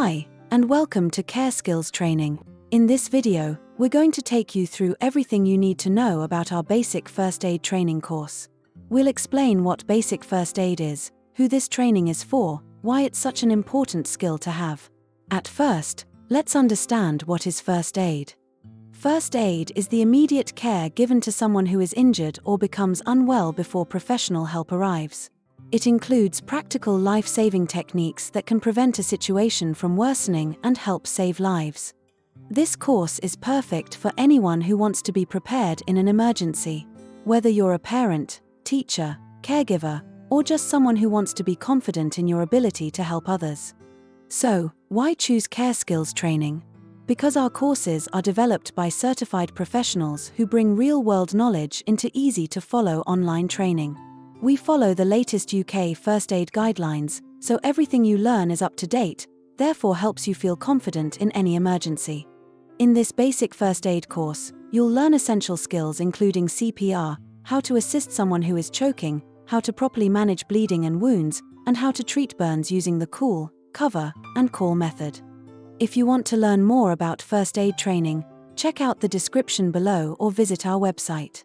Hi, and welcome to Care Skills Training. In this video, we're going to take you through everything you need to know about our basic first aid training course. We'll explain what basic first aid is, who this training is for, why it's such an important skill to have. At first, let's understand what is first aid. First aid is the immediate care given to someone who is injured or becomes unwell before professional help arrives. It includes practical life-saving techniques that can prevent a situation from worsening and help save lives. This course is perfect for anyone who wants to be prepared in an emergency. Whether you're a parent, teacher, caregiver, or just someone who wants to be confident in your ability to help others. So, why choose Care Skills Training? Because our courses are developed by certified professionals who bring real-world knowledge into easy-to-follow online training. We follow the latest UK first aid guidelines, so everything you learn is up to date, therefore helps you feel confident in any emergency. In this basic first aid course, you'll learn essential skills including CPR, how to assist someone who is choking, how to properly manage bleeding and wounds, and how to treat burns using the cool, cover, and call method. If you want to learn more about first aid training, check out the description below or visit our website.